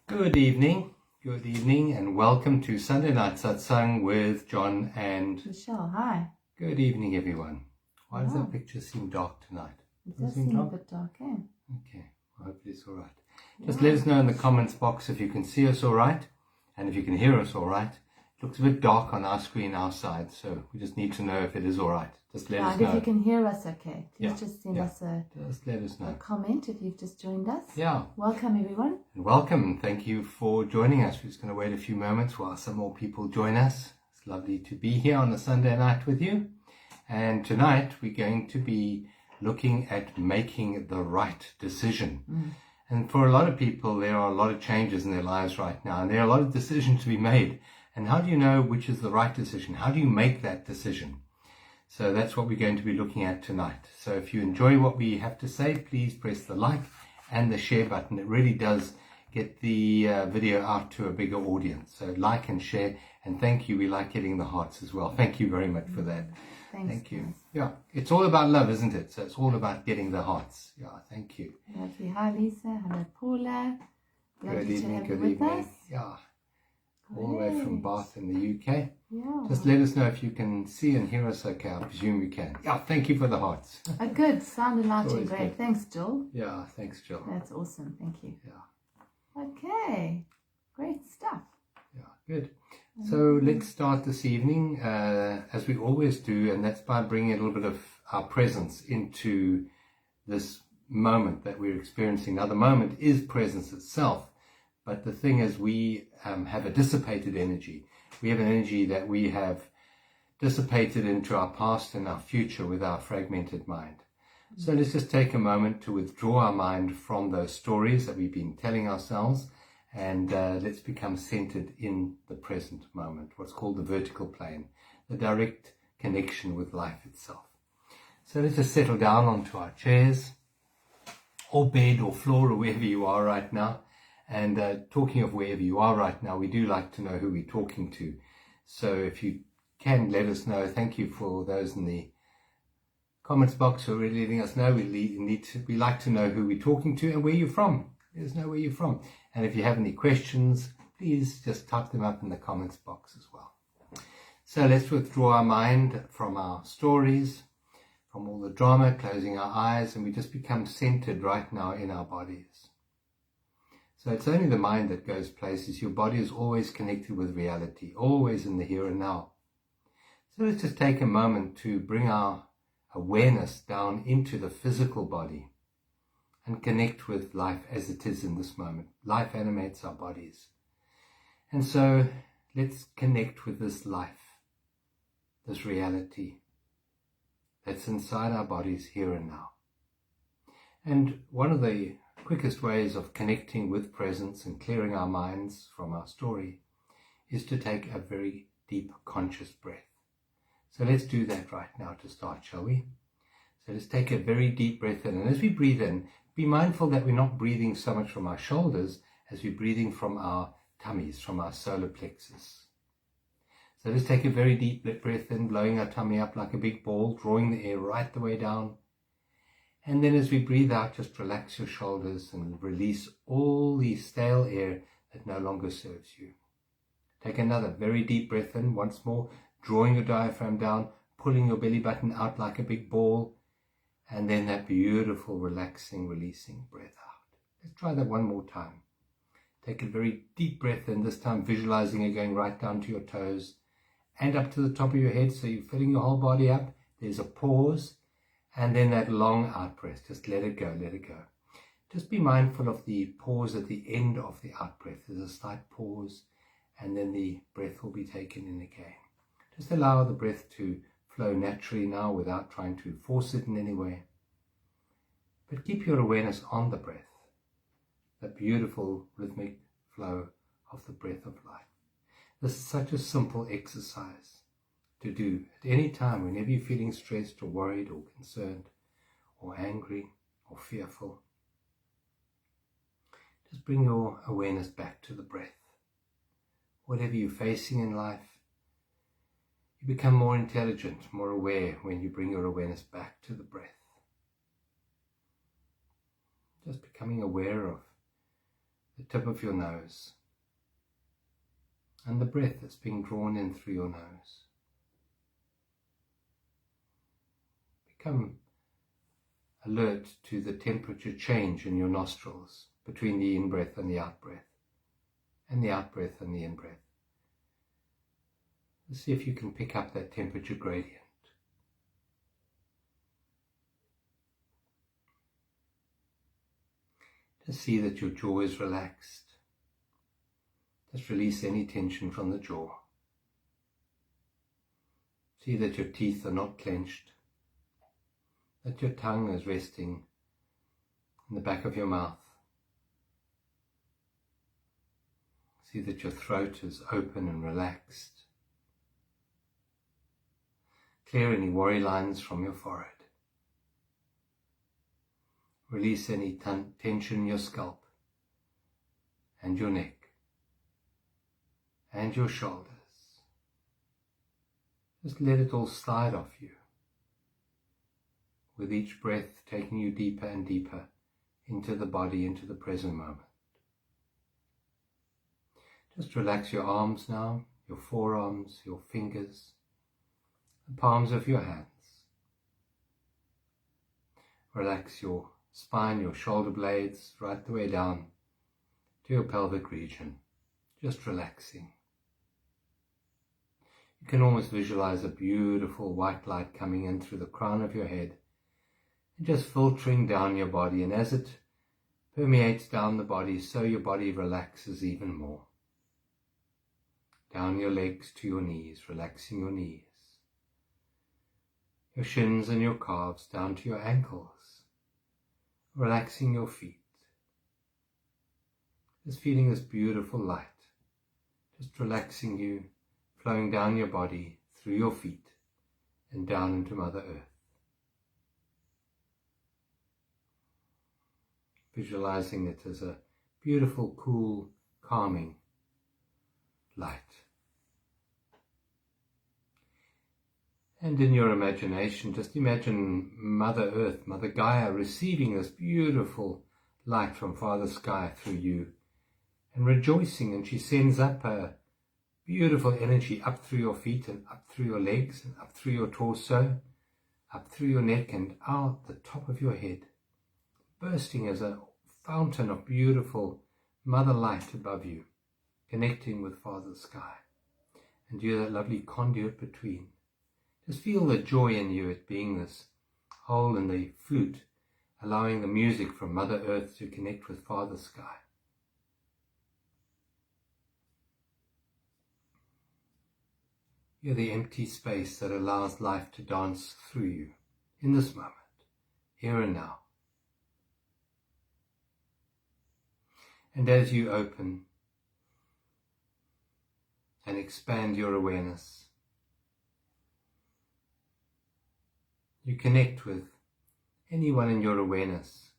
Good evening, and welcome to Sunday Night Satsang with John and Michelle. Hi. Good evening, everyone. Why does that picture seem dark tonight? It does seem a bit dark, eh? Okay, well, hopefully it's all right. Just let us know in the comments box if you can see us all right, and if you can hear us all right. It looks a bit dark on our screen, our side, so we just need to know if it is all right. Just let us know. If you can hear us okay, please just send us just let us know. A comment if you've just joined us. Yeah. Welcome, everyone. And welcome. Thank you for joining us. We're just going to wait a few moments while some more people join us. It's lovely to be here on a Sunday night with you. And tonight we're going to be looking at making the right decision. And for a lot of people, there are a lot of changes in their lives right now, and there are a lot of decisions to be made. And how do you know which is the right decision? How do you make that decision? So that's what we're going to be looking at tonight. So if you enjoy what we have to say, please press the like and the share button. It really does get the video out to a bigger audience. So like and share, and thank you. We like getting the hearts as well. Thank you very much for that. Thank you. Yeah, it's all about love, isn't it? So it's all about getting the hearts. Yeah, thank you. Lovely. Hi, Lisa. Hello, Paula. Good evening, good evening. Yeah, all the way from Bath in the UK. Yeah. Just let us know if you can see and hear us okay. I presume you can. Yeah, thank you for the hearts. Good. Sound and lighting great. Good. Thanks, Jill. Yeah, thanks, Jill. That's awesome. Thank you. Yeah. Okay. Great stuff. Yeah, good. So let's start this evening, as we always do, and that's by bringing a little bit of our presence into this moment that we're experiencing. Now, the moment is presence itself, but the thing is we have a dissipated energy. We have an energy that we have dissipated into our past and our future with our fragmented mind. So let's just take a moment to withdraw our mind from those stories that we've been telling ourselves, and let's become centered in the present moment, what's called the vertical plane, the direct connection with life itself. So let's just settle down onto our chairs or bed or floor or wherever you are right now. And talking of wherever you are right now, we do like to know who we're talking to. So if you can let us know, thank you for those in the comments box who are really letting us know. We like to know who we're talking to and where you're from. Let us know where you're from. And if you have any questions, please just type them up in the comments box as well. So let's withdraw our mind from our stories, from all the drama, closing our eyes, and we just become centered right now in our bodies. So it's only the mind that goes places. Your body is always connected with reality, always in the here and now. So let's just take a moment to bring our awareness down into the physical body and connect with life as it is in this moment. Life animates our bodies. And so let's connect with this life, this reality that's inside our bodies here and now. And one of the quickest ways of connecting with presence and clearing our minds from our story is to take a very deep conscious breath. So let's do that right now to start, shall we? So let's take a very deep breath in, and as we breathe in, be mindful that we're not breathing so much from our shoulders as we're breathing from our tummies, from our solar plexus. So let's take a very deep breath in, blowing our tummy up like a big ball, drawing the air right the way down. And then as we breathe out, just relax your shoulders and release all the stale air that no longer serves you. Take another very deep breath in once more, drawing your diaphragm down, pulling your belly button out like a big ball, and then that beautiful, relaxing, releasing breath out. Let's try that one more time. Take a very deep breath in, this time visualizing it going right down to your toes and up to the top of your head, so you're filling your whole body up. There's a pause. And then that long out breath, just let it go, let it go. Just be mindful of the pause at the end of the out breath. There's a slight pause, and then the breath will be taken in again. Just allow the breath to flow naturally now without trying to force it in any way. But keep your awareness on the breath, that beautiful rhythmic flow of the breath of life. This is such a simple exercise to do at any time whenever you're feeling stressed or worried or concerned or angry or fearful. Just bring your awareness back to the breath. Whatever you're facing in life, you become more intelligent, more aware when you bring your awareness back to the breath. Just becoming aware of the tip of your nose, and the breath that's being drawn in through your nose. Become alert to the temperature change in your nostrils between the in-breath and the out-breath, and the out-breath and the in-breath. Let's see if you can pick up that temperature gradient. Just see that your jaw is relaxed. Just release any tension from the jaw. See that your teeth are not clenched, that your tongue is resting in the back of your mouth. See that your throat is open and relaxed. Clear any worry lines from your forehead. Release any tension in your scalp and your neck and your shoulders. Just let it all slide off you, with each breath taking you deeper and deeper into the body, into the present moment. Just relax your arms now, your forearms, your fingers, the palms of your hands. Relax your spine, your shoulder blades, right the way down to your pelvic region, just relaxing. You can almost visualize a beautiful white light coming in through the crown of your head and just filtering down your body, and as it permeates down the body, so your body relaxes even more. Down your legs to your knees, relaxing your knees, your shins and your calves down to your ankles, relaxing your feet. Just feeling this beautiful light, just relaxing you, flowing down your body, through your feet, and down into Mother Earth. Visualizing it as a beautiful, cool, calming light. And in your imagination, just imagine Mother Earth, Mother Gaia, receiving this beautiful light from Father Sky through you and rejoicing, and she sends up a beautiful energy up through your feet and up through your legs and up through your torso, up through your neck and out the top of your head, bursting as a fountain of beautiful Mother Light above you, connecting with Father Sky. And you're that lovely conduit between. Just feel the joy in you at being this hole in the flute, allowing the music from Mother Earth to connect with Father Sky. You're the empty space that allows life to dance through you in this moment, here and now. And as you open and expand your awareness, you connect with anyone in your awareness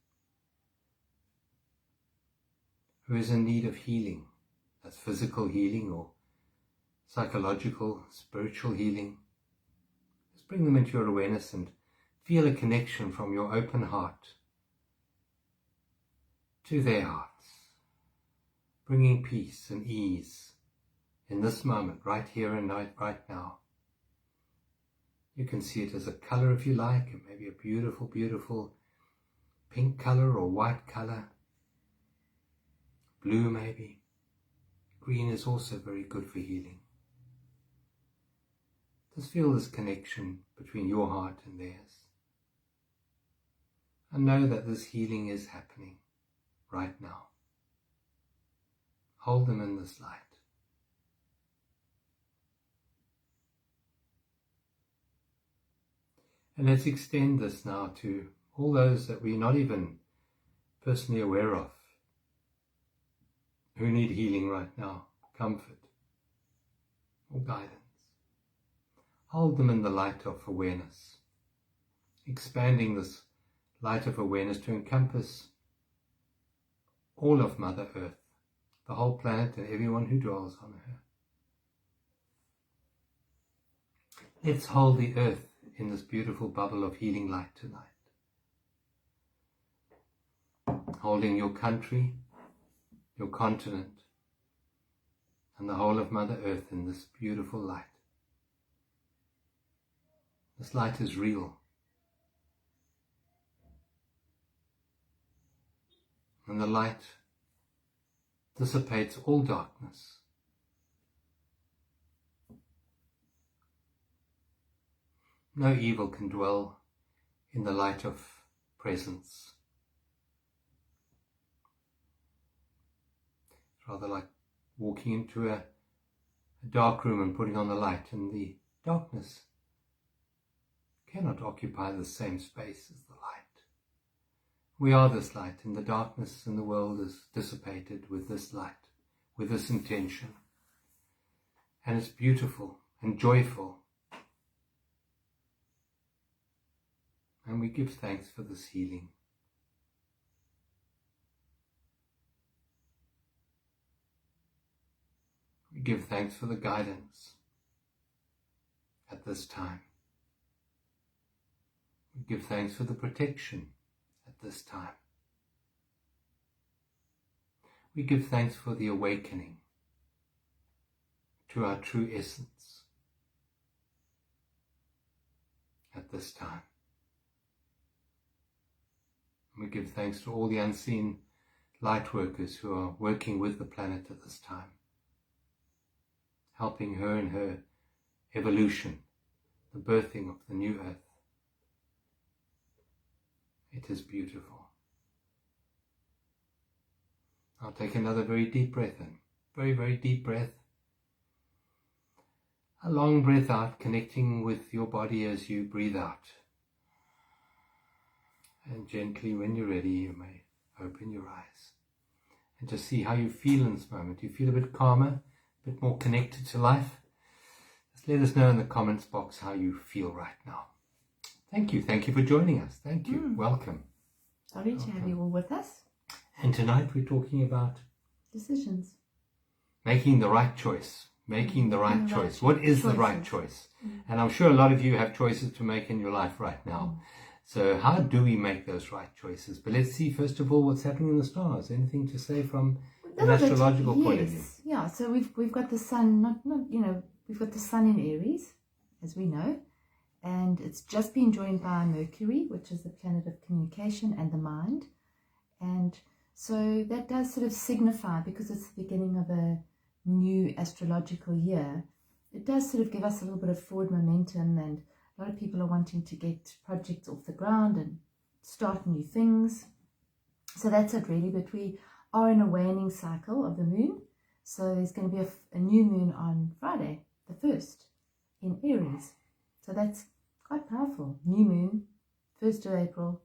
who is in need of healing. That's physical healing or psychological, spiritual healing. Just bring them into your awareness and feel a connection from your open heart to their hearts, bringing peace and ease in this moment, right here and right now. You can see it as a color if you like, it may be a beautiful, beautiful pink color or white color, blue maybe. Green is also very good for healing. Just feel this connection between your heart and theirs. And know that this healing is happening right now. Hold them in this light. And let's extend this now to all those that we're not even personally aware of, who need healing right now, comfort or guidance. Hold them in the light of awareness, expanding this light of awareness to encompass all of Mother Earth, the whole planet and everyone who dwells on her. Let's hold the earth in this beautiful bubble of healing light tonight. Holding your country, your continent, and the whole of Mother Earth in this beautiful light. This light is real. And the light dissipates all darkness. No evil can dwell in the light of presence. It's rather like walking into a dark room and putting on the light, and the darkness cannot occupy the same space as the light. We are this light, and the darkness in the world is dissipated with this light, with this intention. And it's beautiful and joyful. And we give thanks for this healing. We give thanks for the guidance at this time. We give thanks for the protection at this time. We give thanks for the awakening to our true essence at this time. We give thanks to all the unseen light workers who are working with the planet at this time, helping her in her evolution, the birthing of the new earth. It is beautiful. I'll take another very deep breath in. Very, very deep breath. A long breath out, connecting with your body as you breathe out. And gently, when you're ready, you may open your eyes. And just see how you feel in this moment. You feel a bit calmer, a bit more connected to life. Just let us know in the comments box how you feel right now. Thank you. Thank you for joining us. Thank you. Welcome. Sorry to have you all with us. And tonight we're talking about Decisions. making the right choice. Making the right choice. What is the right choice? And I'm sure a lot of you have choices to make in your life right now. So how do we make those right choices? But let's see, first of all, what's happening in the stars. Anything to say from an astrological point of view? Yeah, so we've got the sun, we've got the sun in Aries, as we know, and it's just been joined by Mercury, which is the planet of communication and the mind. And so that does sort of signify, because it's the beginning of a new astrological year, it does sort of give us a little bit of forward momentum, and a lot of people are wanting to get projects off the ground and start new things. So that's it really, but we are in a waning cycle of the moon. So there's going to be a new moon on Friday, the 1st, in Aries. So that's quite powerful. New moon, 1st of April,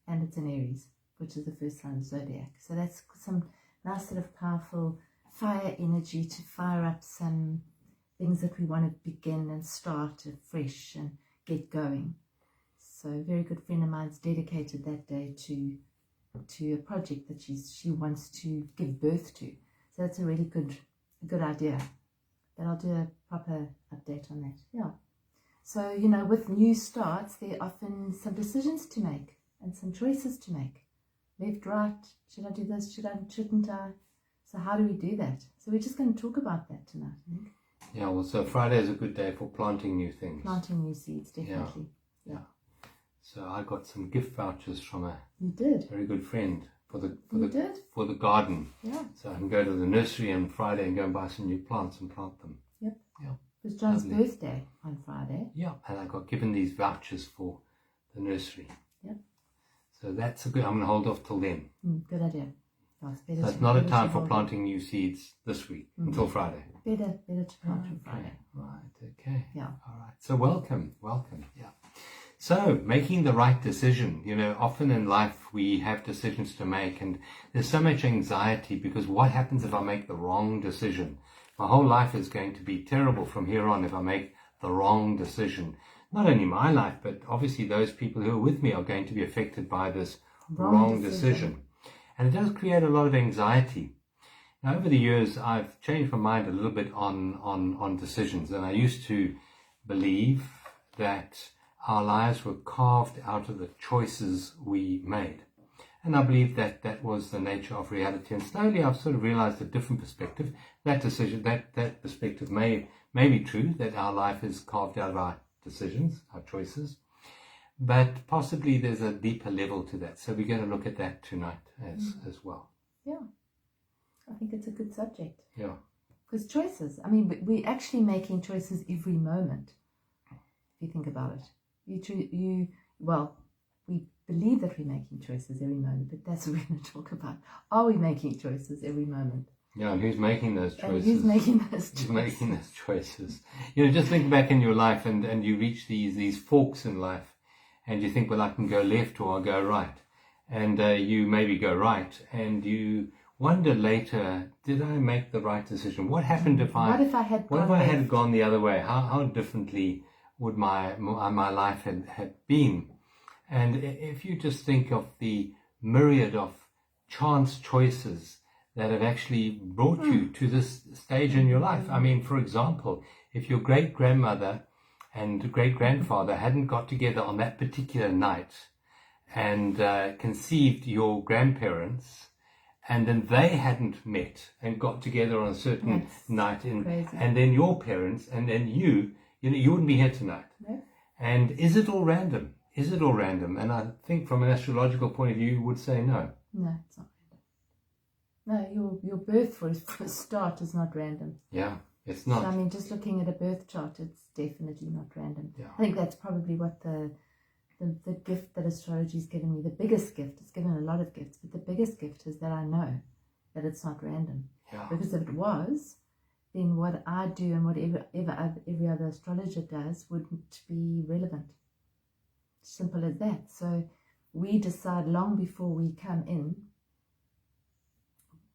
and it's in Aries, which is the first sign of zodiac. So that's some nice sort of powerful fire energy to fire up some things that we want to begin and start afresh and get going. So a very good friend of mine's dedicated that day to a project that she wants to give birth to. So that's a really good idea. But I'll do a proper update on that. Yeah. So, with new starts, there are often some decisions to make and some choices to make. Left, right, should I do this, shouldn't I? So how do we do that? So we're just going to talk about that tonight, I think. Yeah, well, so Friday is a good day for planting new things. Planting new seeds, definitely. Yeah. So I got some gift vouchers from a very good friend for the garden. Yeah. So I can go to the nursery on Friday and go and buy some new plants and plant them. Yep. Yeah. It was John's birthday on Friday. Yeah, and I got given these vouchers for the nursery. Yep. So that's a good. I'm going to hold off till then. Good idea. So it's not a time for planting new seeds this week until Friday. Better to plant on Friday. Right. Okay. Yeah. All right. So welcome. Yeah. So making the right decision. Often in life we have decisions to make, and there's so much anxiety because what happens if I make the wrong decision? My whole life is going to be terrible from here on if I make the wrong decision. Not only my life, but obviously those people who are with me are going to be affected by this wrong decision. And it does create a lot of anxiety. Now, over the years, I've changed my mind a little bit on decisions. And I used to believe that our lives were carved out of the choices we made. And I believe that that was the nature of reality. And slowly I've sort of realized a different perspective. That decision, that perspective may be true, that our life is carved out of our decisions, our choices. But possibly there's a deeper level to that. So we're going to look at that tonight as well. Yeah. I think it's a good subject. Yeah. Because choices, I mean, we're actually making choices every moment, if you think about it. We believe that we're making choices every moment, but that's what we're going to talk about. Are we making choices every moment? Yeah, and who's making those choices? And who's making those choices? Who's making those choices? Just think back in your life and you reach these forks in life and you think, well, I can go left or I'll go right. And you maybe go right and you wonder later, did I make the right decision? What happened if I had gone the other way? How differently would my life have been? And if you just think of the myriad of chance choices that have actually brought you to this stage in your life. I mean, for example, if your great-grandmother and great-grandfather hadn't got together on that particular night and conceived your grandparents, and then they hadn't met and got together on a certain night, and then your parents, and then you wouldn't be here tonight. No. And is it all random? Is it all random? And I think from an astrological point of view, you would say no. No, it's not random. No, your birth for a start is not random. Yeah, it's not. So, I mean, just looking at a birth chart, it's definitely not random. Yeah. I think that's probably what the gift that astrology's given me, the biggest gift. It's given a lot of gifts, but the biggest gift is that I know that it's not random. Yeah. Because if it was, then what I do and whatever every other astrologer does wouldn't be relevant. Simple as that. So we decide long before we come in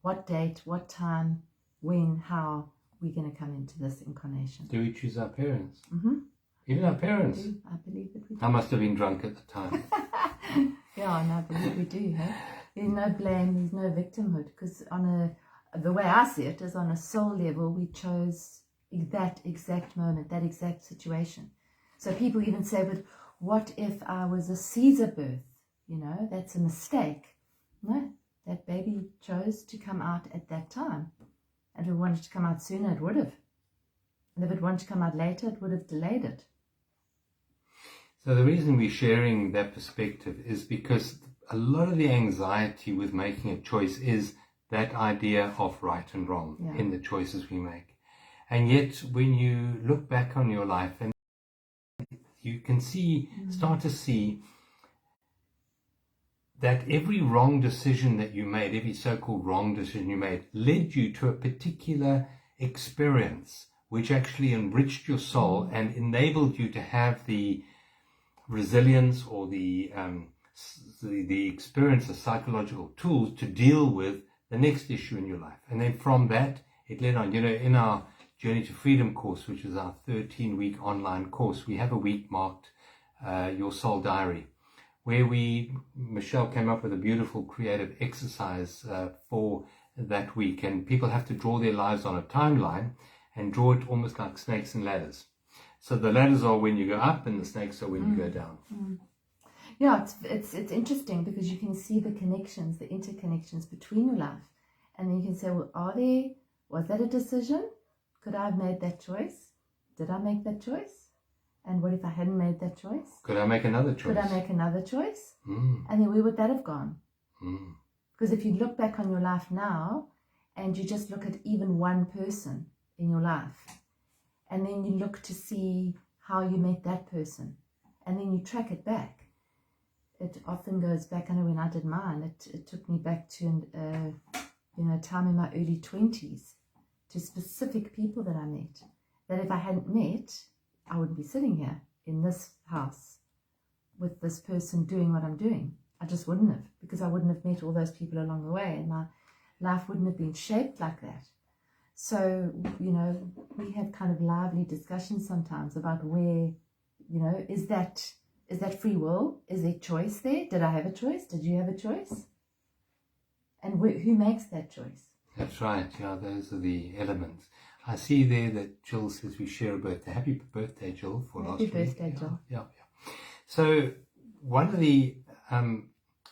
what date, what time, when, how we're going to come into this incarnation. Do we choose our parents? Mm-hmm. Even our parents? I believe that we do. I must have been drunk at the time. Yeah, and I believe we do. Hey? There's no blame, there's no victimhood, because the way I see it is on a soul level, we chose that exact moment, that exact situation. So people even say, but what if I was a Caesar birth? That's a mistake. No, that baby chose to come out at that time. And if it wanted to come out sooner, it would have. And if it wanted to come out later, it would have delayed it. So the reason we're sharing that perspective is because a lot of the anxiety with making a choice is that idea of right and wrong in the choices we make. And yet when you look back on your life and you can start to see that every wrong decision that you made, every so-called wrong decision you made, led you to a particular experience which actually enriched your soul and enabled you to have the resilience or the experience, the psychological tools to deal with the next issue in your life. And then from that, it led on. In our Journey to Freedom course, which is our 13-week online course, we have a week marked Your Soul Diary, where Michelle came up with a beautiful creative exercise for that week. And people have to draw their lives on a timeline and draw it almost like snakes and ladders. So the ladders are when you go up and the snakes are when you go down. Yeah, it's interesting because you can see the connections, the interconnections between your life. And then you can say, well, was that a decision? Could I have made that choice? Did I make that choice? And what if I hadn't made that choice? Could I make another choice? Could I make another choice? And then where would that have gone? Because if you look back on your life now and you just look at even one person in your life, and then you look to see how you met that person, and then you track it back, it often goes back. I know when I did mine, it took me back to time in my early 20s, to specific people that I met, that if I hadn't met, I wouldn't be sitting here in this house with this person doing what I'm doing. I just wouldn't have, because I wouldn't have met all those people along the way, and my life wouldn't have been shaped like that. So, we have kind of lively discussions sometimes about where, is that free will? Is there choice there? Did I have a choice? Did you have a choice? And who makes that choice? That's right. Yeah, those are the elements. I see there that Jill says we share a birthday. Happy birthday, Jill, for last week. Happy birthday, Jill. Yeah. So one of the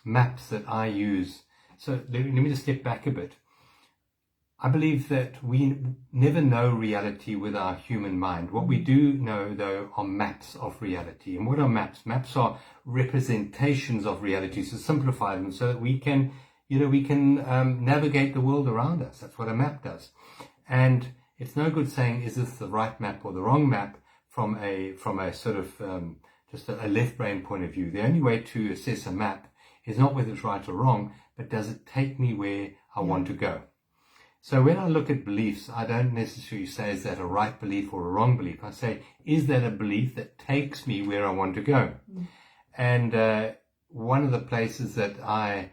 maps that I use. So let me just step back a bit. I believe that we never know reality with our human mind. What we do know, though, are maps of reality. And what are maps? Maps are representations of reality, to simplify them so that we can navigate the world around us. That's what a map does. And it's no good saying, is this the right map or the wrong map from a sort of just a left brain point of view. The only way to assess a map is not whether it's right or wrong, but does it take me where I want to go? So when I look at beliefs, I don't necessarily say, is that a right belief or a wrong belief? I say, is that a belief that takes me where I want to go? And one of the places that I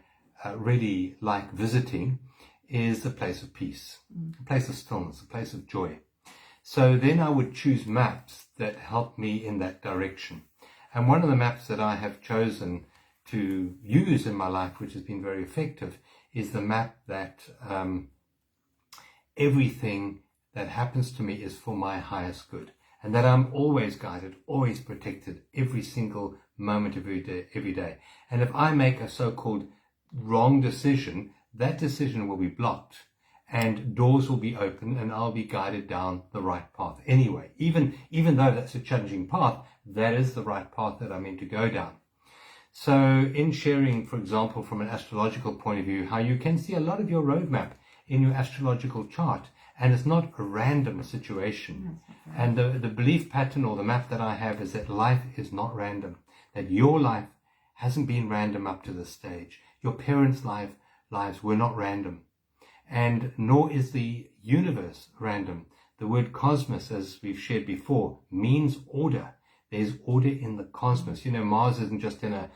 really like visiting is the place of peace, a place of stillness, a place of joy. So then I would choose maps that help me in that direction. And one of the maps that I have chosen to use in my life, which has been very effective, is the map that everything that happens to me is for my highest good, and that I'm always guided, always protected, every single moment of every day. And if I make a so-called wrong decision, that decision will be blocked and doors will be open and I'll be guided down the right path anyway. Even though that's a challenging path, that is the right path that I'm meant to go down. So in sharing, for example, from an astrological point of view, how you can see a lot of your roadmap in your astrological chart, and it's not a random situation. And the belief pattern or the map that I have is that life is not random, that your life hasn't been random up to this stage. Your parents' lives were not random, and nor is the universe random. The word cosmos, as we've shared before, means order. There's order in the cosmos. You know, Mars isn't just in a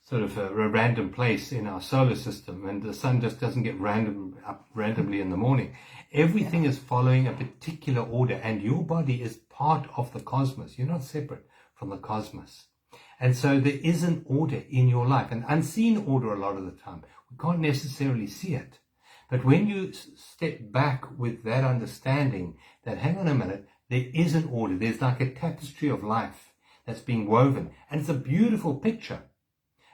sort of a random place in our solar system, and the sun just doesn't get randomly in the morning. Everything is following a particular order, and your body is part of the cosmos. You're not separate from the cosmos. And so there is an order in your life, an unseen order a lot of the time. We can't necessarily see it. But when you step back with that understanding that, hang on a minute, there is an order. There's like a tapestry of life that's being woven. And it's a beautiful picture.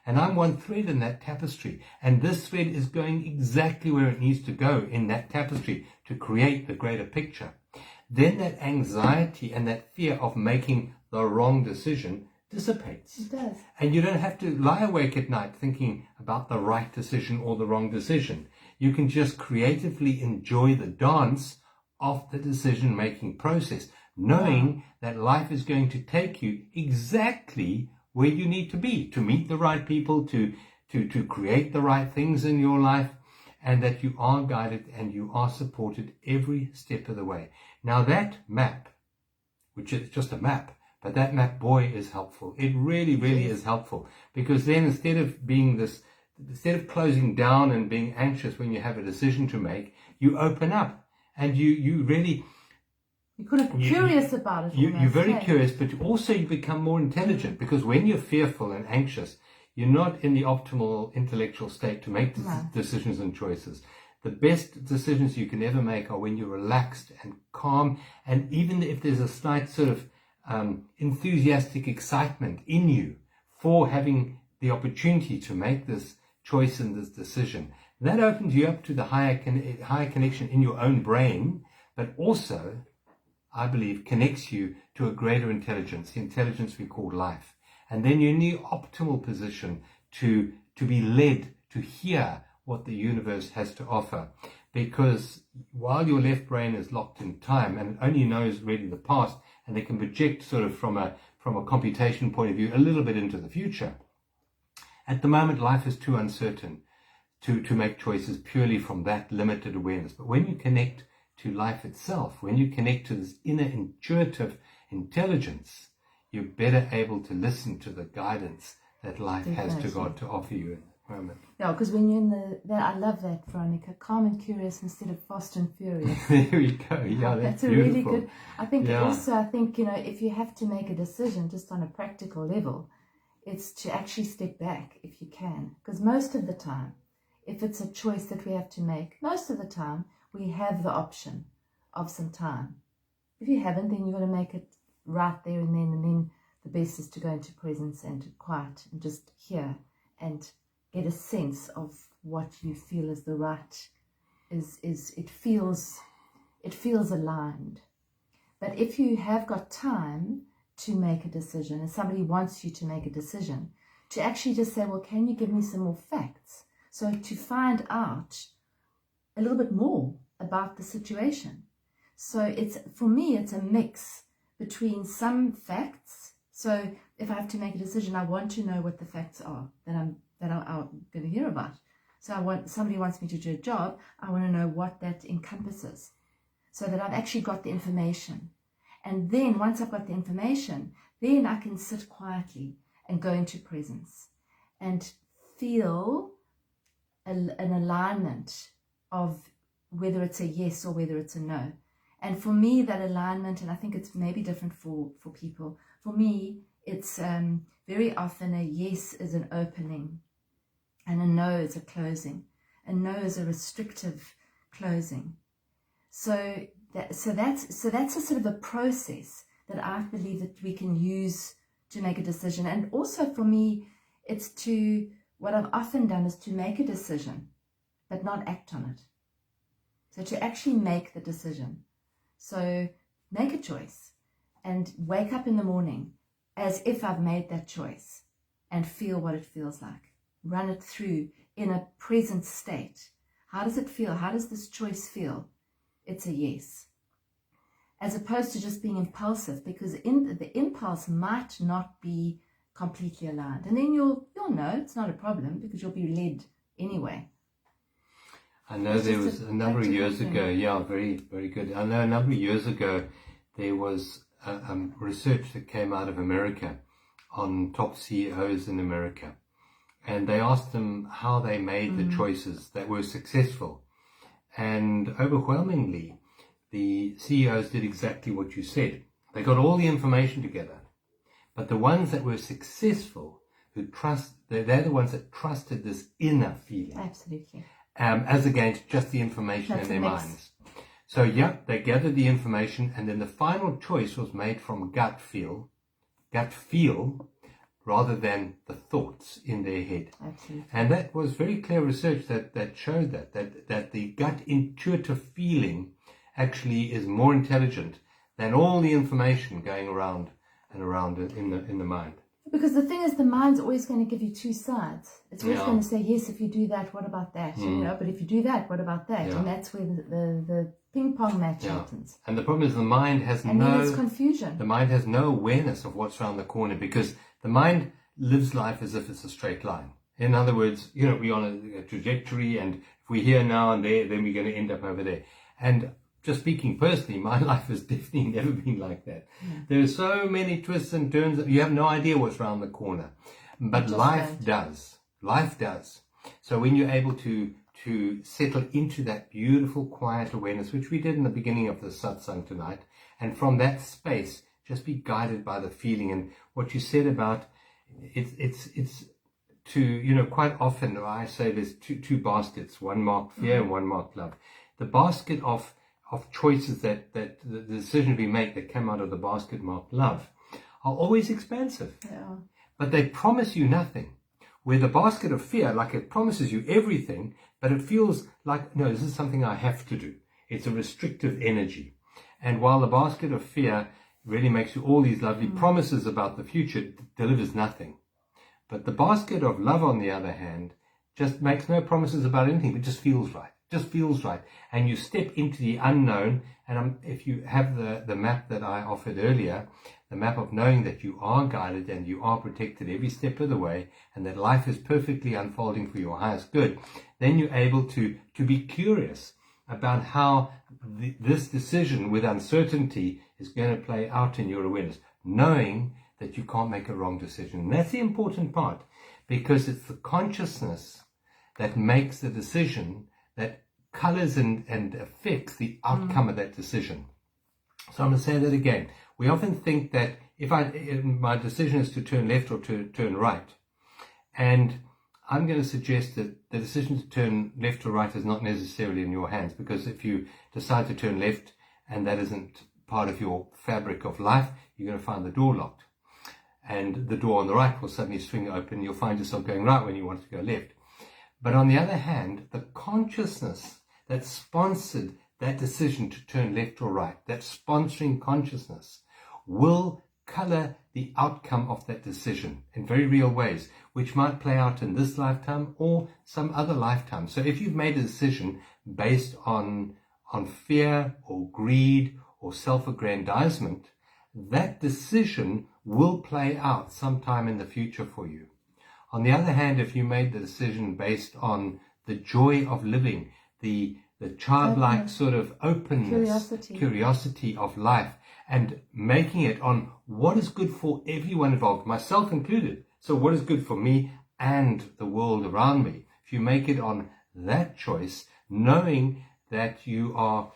And I'm one thread in that tapestry. And this thread is going exactly where it needs to go in that tapestry to create the greater picture. Then that anxiety and that fear of making the wrong decision dissipates. It does. And you don't have to lie awake at night thinking about the right decision or the wrong decision. You can just creatively enjoy the dance of the decision-making process, knowing that life is going to take you exactly where you need to be to meet the right people, to create the right things in your life, and that you are guided and you are supported every step of the way. Now that map, which is just a map, but that map, boy, is helpful. It really, really is helpful, because then instead of closing down and being anxious when you have a decision to make, you open up and you really... You're kind of curious about it. You're very curious, but also you become more intelligent, because when you're fearful and anxious, you're not in the optimal intellectual state to make decisions and choices. The best decisions you can ever make are when you're relaxed and calm, and even if there's a slight sort of enthusiastic excitement in you for having the opportunity to make this choice and this decision, that opens you up to the higher connection in your own brain, but also, I believe, connects you to a greater intelligence, the intelligence we call life. And then you're in the optimal position to be led to hear what the universe has to offer. Because while your left brain is locked in time and it only knows really the past, and they can project sort of from a computation point of view a little bit into the future, at the moment life is too uncertain to make choices purely from that limited awareness. But when you connect to life itself, when you connect to this inner intuitive intelligence, you're better able to listen to the guidance that life has to God to offer you in that moment. Yeah, because when you're in I love that, Veronica, calm and curious instead of fast and furious. There we go. Yeah, that's a beautiful. really good. I think if you have to make a decision just on a practical level, it's to actually step back if you can. Because most of the time, if it's a choice that we have to make, most of the time we have the option of some time. If you haven't, then you've got to make it right there and then the best is to go into presence and to quiet and just hear and get a sense of what you feel is the right, it feels aligned. But if you have got time to make a decision, and somebody wants you to make a decision, to actually just say, well, can you give me some more facts? So to find out a little bit more about the situation. So for me, it's a mix between some facts. So if I have to make a decision, I want to know what the facts are that I'm going to hear about. So somebody wants me to do a job, I want to know what that encompasses, so that I've actually got the information. And then once I've got the information, then I can sit quietly and go into presence and feel an alignment of whether it's a yes or whether it's a no. And for me, that alignment, and I think it's maybe different for people, for me, it's very often a yes is an opening and a no is a closing. A no is a restrictive closing. So that's a sort of a process that I believe that we can use to make a decision. And also for me, what I've often done is to make a decision, but not act on it. So to actually make the decision. So make a choice and wake up in the morning as if I've made that choice and feel what it feels like. Run it through in a present state. How does it feel? How does this choice feel? It's a yes. As opposed to just being impulsive, because the impulse might not be completely aligned. And then you'll know it's not a problem because you'll be led anyway. I know there was a number of years ago, very, very good. I know a number of years ago there was research that came out of America on top CEOs in America. And they asked them how they made the choices that were successful. And overwhelmingly, the CEOs did exactly what you said. They got all the information together. But the ones that were successful, they're the ones that trusted this inner feeling. Absolutely. As against just the information in their minds. So they gathered the information, and then the final choice was made from gut feel, rather than the thoughts in their head. Absolutely. And that was very clear research that showed that the gut intuitive feeling actually is more intelligent than all the information going around and around in the mind. Because the thing is, the mind's always going to give you two sides. It's always going to say, yes, if you do that, what about that? But if you do that, what about that? And that's where the ping pong match happens. And the problem is the mind has then it's confusion. The mind has no awareness of what's around the corner, because the mind lives life as if it's a straight line. In other words, we're on a trajectory, and if we're here now and there, then we're going to end up over there. And just speaking personally, my life has definitely never been like that. There are so many twists and turns that you have no idea what's around the corner. But life does. Life does. So when you're able to settle into that beautiful, quiet awareness, which we did in the beginning of the satsang tonight, and from that space, just be guided by the feeling. And what you said about it's to, quite often I say there's two baskets, one marked fear and one marked love. The basket of choices that the decision we make that come out of the basket marked love are always expansive. Yeah. But they promise you nothing. Where the basket of fear, like, it promises you everything, but it feels like, no, this is something I have to do. It's a restrictive energy. And while the basket of fear really makes you all these lovely promises about the future, it delivers nothing. But the basket of love, on the other hand, just makes no promises about anything. It just feels right. Just feels right. And you step into the unknown. And if you have the map that I offered earlier, the map of knowing that you are guided and you are protected every step of the way, and that life is perfectly unfolding for your highest good, then you're able to be curious about how this decision with uncertainty is going to play out in your awareness, knowing that you can't make a wrong decision. And that's the important part, because it's the consciousness that makes the decision that colors and affects the outcome of that decision. So I'm going to say that again. We often think that if my decision is to turn left or to turn right, and I'm going to suggest that the decision to turn left or right is not necessarily in your hands, because if you decide to turn left and that isn't part of your fabric of life, you're going to find the door locked. and the door on the right will suddenly swing open. You'll find yourself going right when you want to go left. But on the other hand, the consciousness that sponsored that decision to turn left or right, that sponsoring consciousness, will color the outcome of that decision in very real ways, which might play out in this lifetime or some other lifetime. So if you've made a decision based on fear or greed or self-aggrandizement, that decision will play out sometime in the future for you. On the other hand, if you made the decision based on the joy of living, the childlike sort of openness, curiosity of life, and making it on what is good for everyone involved, myself included. So what is good for me and the world around me? If you make it on that choice, knowing that you are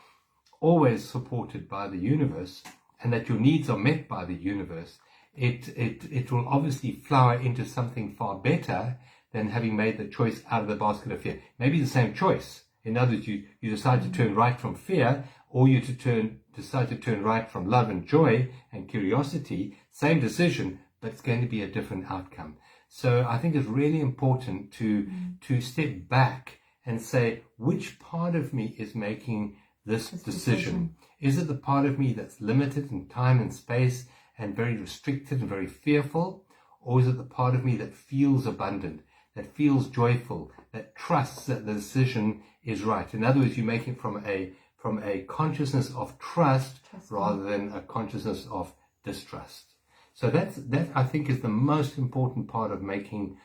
always supported by the universe and that your needs are met by the universe, it will obviously flower into something far better than having made the choice out of the basket of fear. Maybe the same choice. In other words, you decide to turn right from fear, or you decide to turn right from love and joy and curiosity. Same decision, but it's going to be a different outcome. So I think it's really important to step back and say, which part of me is making this decision? Is it the part of me that's limited in time and space and very restricted and very fearful? Or is it the part of me that feels abundant, that feels joyful, that trusts that the decision is right? In other words, you make it from a consciousness of trust rather than a consciousness of distrust. So that I think is the most important part of making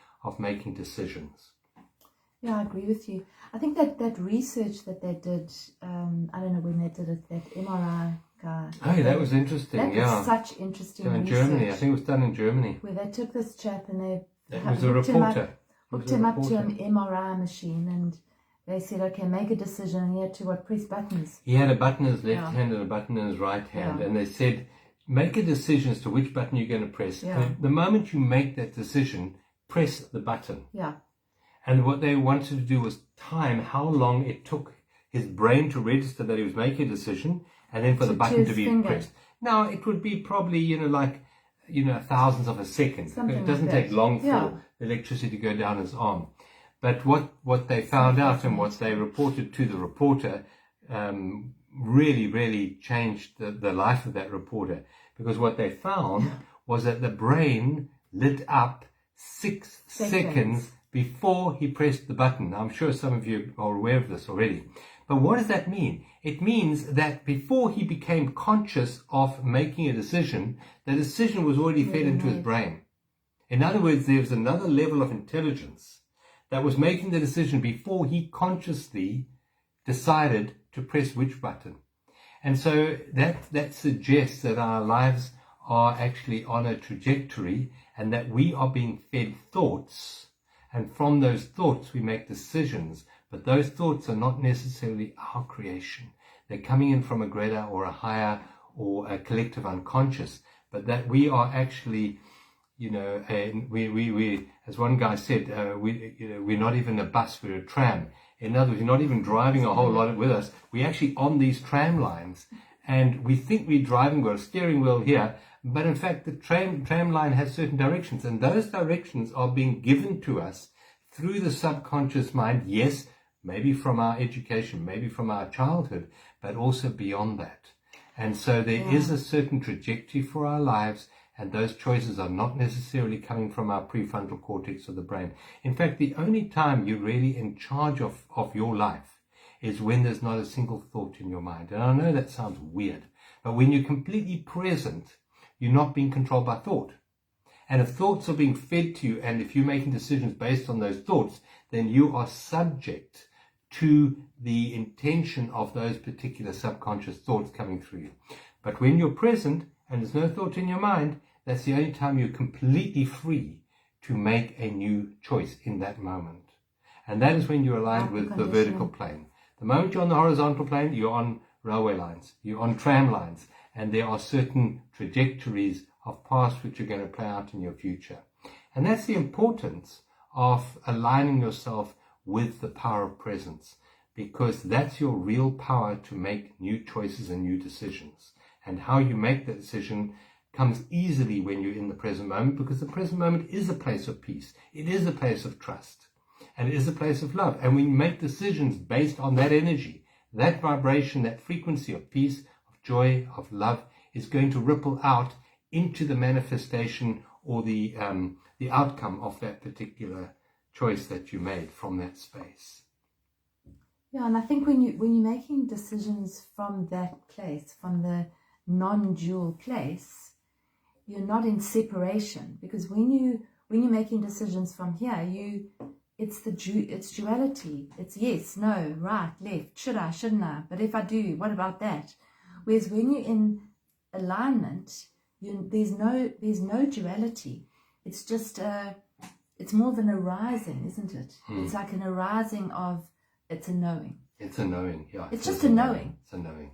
decisions. Yeah, I agree with you. I think that research that they did, I don't know when they did it, that MRI guy. Oh, that was interesting. That was such interesting research. In Germany, I think it was done in Germany. Where they took this chap and they hooked him up to an MRI machine, and they said, okay, make a decision. And he had to press buttons. He had a button in his left hand and a button in his right hand, and they said, make a decision as to which button you're going to press. And the moment you make that decision, press the button. Yeah. And what they wanted to do was time how long it took his brain to register that he was making a decision, and then for the button to be pressed. Now, it would be probably, thousands of a second. It doesn't take long for the electricity to go down his arm. But what they found out and what they reported to the reporter really, really changed the life of that reporter. Because what they found was that the brain lit up 6 seconds before he pressed the button. I'm sure some of you are aware of this already. But what does that mean? It means that before he became conscious of making a decision, the decision was already fed into his brain. In other words, there was another level of intelligence that was making the decision before he consciously decided to press which button. And so that suggests that our lives are actually on a trajectory and that we are being fed thoughts. And from those thoughts, we make decisions. But those thoughts are not necessarily our creation. They're coming in from a greater or a higher or a collective unconscious. But that we are actually, we as one guy said, we're not even a bus, we're a tram. In other words, you're not even driving a whole lot with us. We're actually on these tram lines. And we think we're driving with a steering wheel here. But in fact, the tram line has certain directions, and those directions are being given to us through the subconscious mind. Yes, maybe from our education, maybe from our childhood, but also beyond that. And so there is a certain trajectory for our lives, and those choices are not necessarily coming from our prefrontal cortex of the brain. In fact, the only time you're really in charge of your life is when there's not a single thought in your mind. And I know that sounds weird, but when you're completely present, you're not being controlled by thought. And if thoughts are being fed to you, and if you're making decisions based on those thoughts, then you are subject to the intention of those particular subconscious thoughts coming through you. But when you're present and there's no thought in your mind, that's the only time you're completely free to make a new choice in that moment. And that is when you're aligned with the vertical plane. The moment you're on the horizontal plane, you're on railway lines, you're on tram lines, and there are certain trajectories of past which are going to play out in your future. And that's the importance of aligning yourself with the power of presence, because that's your real power to make new choices and new decisions. And how you make that decision comes easily when you're in the present moment, because the present moment is a place of peace. It is a place of trust. And it is a place of love. And we make decisions based on that energy, that vibration, that frequency of peace, of joy, of love is going to ripple out into the manifestation or the outcome of that particular choice that you made from that space. Yeah, and I think when you're making decisions from that place, from the non-dual place, you're not in separation, because when you're making decisions from here, it's duality. It's yes, no, right, left, should I, shouldn't I? But if I do, what about that? Whereas when you're in alignment, there's no duality. It's just it's more of an arising, isn't it? It's like an arising of, it's a knowing. It's a knowing, yeah. It's just a knowing. It's a knowing,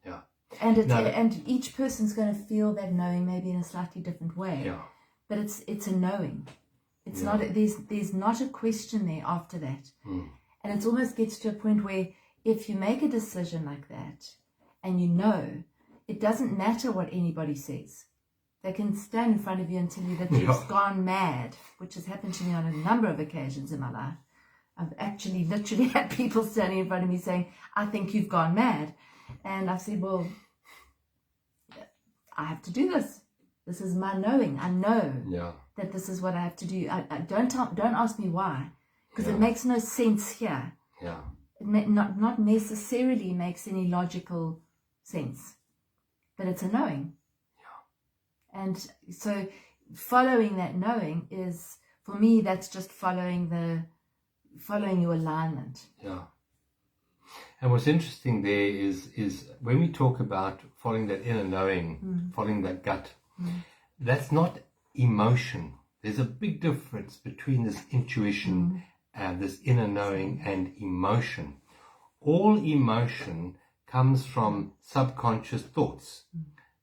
yeah. And and each person's going to feel that knowing maybe in a slightly different way. Yeah. But it's a knowing. It's not there's not a question there after that. And it almost gets to a point where if you make a decision like that and you know, it doesn't matter what anybody says. They can stand in front of you and tell you that you've gone mad, which has happened to me on a number of occasions in my life. I've actually literally had people standing in front of me saying, I think you've gone mad. And I've said, well, I have to do this. This is my knowing. I know that this is what I have to do. Don't ask me why, because it makes no sense here. Yeah. It not necessarily makes any logical sense, but it's a knowing. Yeah. And so following that knowing is, for me, that's just following your alignment. Yeah. And what's interesting there is when we talk about following that inner knowing, following that gut, that's not emotion. There's a big difference between this intuition and this inner knowing and emotion. All emotion comes from subconscious thoughts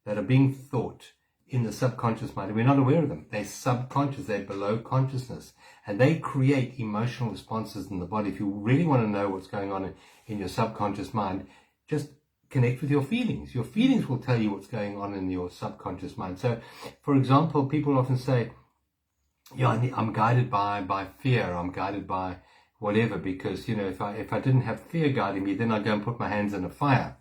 that are being thought in the subconscious mind. And we're not aware of them. They're subconscious. They're below consciousness. And they create emotional responses in the body. If you really want to know what's going on in your subconscious mind, just connect with your feelings. Your feelings will tell you what's going on in your subconscious mind. So, for example, people often say, I'm guided by fear. I'm guided by whatever, because, if I didn't have fear guiding me, then I'd go and put my hands in a fire,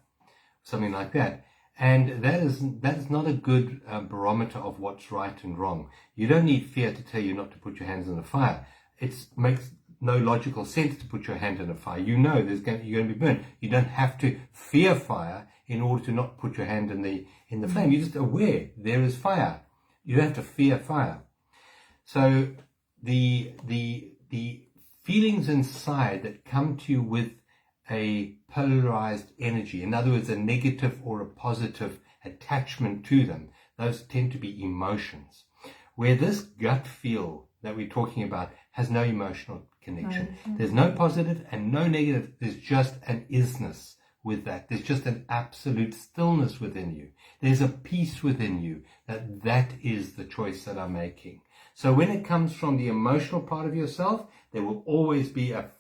something like that. And that is not a good barometer of what's right and wrong. You don't need fear to tell you not to put your hands in the fire. It makes no logical sense to put your hand in a fire. You're going to be burned. You don't have to fear fire in order to not put your hand in the flame. You're just aware there is fire. You don't have to fear fire. So the feelings inside that come to you with a polarized energy, in other words, a negative or a positive attachment to them, those tend to be emotions. Where this gut feel that we're talking about has no emotional connection. There's no positive and no negative. There's just an isness with that. There's just an absolute stillness within you. There's a peace within you that is the choice that I'm making. So when it comes from the emotional part of yourself, there will always be a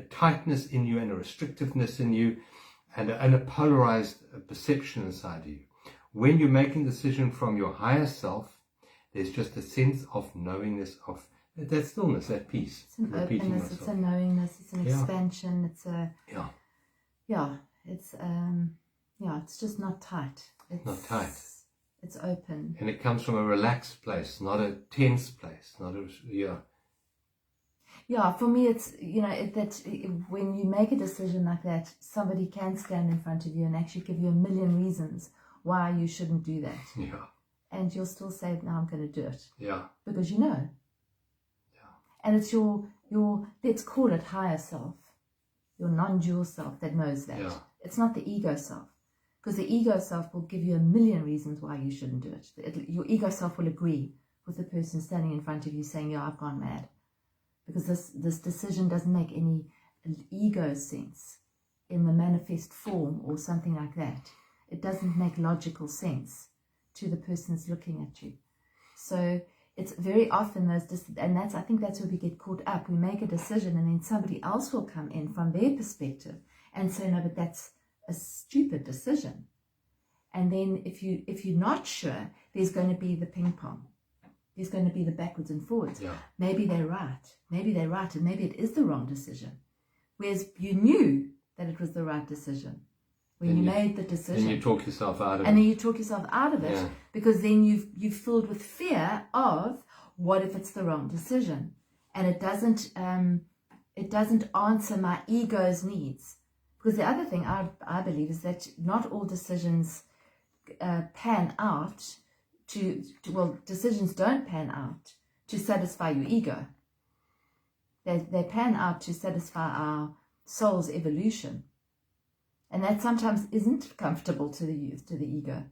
tightness in you and a restrictiveness in you and a polarized perception inside of you. When you're making a decision from your higher self, there's just a sense of knowingness, of that stillness, that peace. It's an openness, it's a knowingness, it's an expansion, it's it's just not tight. It's not tight. It's open. And it comes from a relaxed place, not a tense place, Yeah, for me, it's, when you make a decision like that, somebody can stand in front of you and actually give you a million reasons why you shouldn't do that. Yeah. And you'll still say, no, I'm going to do it. Yeah. Because you know. Yeah. And it's your let's call it higher self, your non-dual self that knows that. Yeah. It's not the ego self. Because the ego self will give you a million reasons why you shouldn't do it. Your ego self will agree with the person standing in front of you saying, yeah, I've gone mad. Because this decision doesn't make any ego sense in the manifest form or something like that. It doesn't make logical sense to the person that's looking at you. So it's very often I think that's where we get caught up. We make a decision and then somebody else will come in from their perspective and say, no, but that's a stupid decision. And then if you're not sure, there's going to be the ping pong. There's going to be the backwards and forwards. Yeah. Maybe they're right. Maybe they're right, and maybe it is the wrong decision. Whereas you knew that it was the right decision when you made the decision. And you talk yourself out of it. And then you talk yourself out of it, Yeah. because then you've filled with fear of, what if it's the wrong decision? And it doesn't answer my ego's needs. Because the other thing I believe is that not all decisions pan out decisions don't pan out to satisfy your ego. They pan out to satisfy our soul's evolution. And that sometimes isn't comfortable to the youth, to the ego.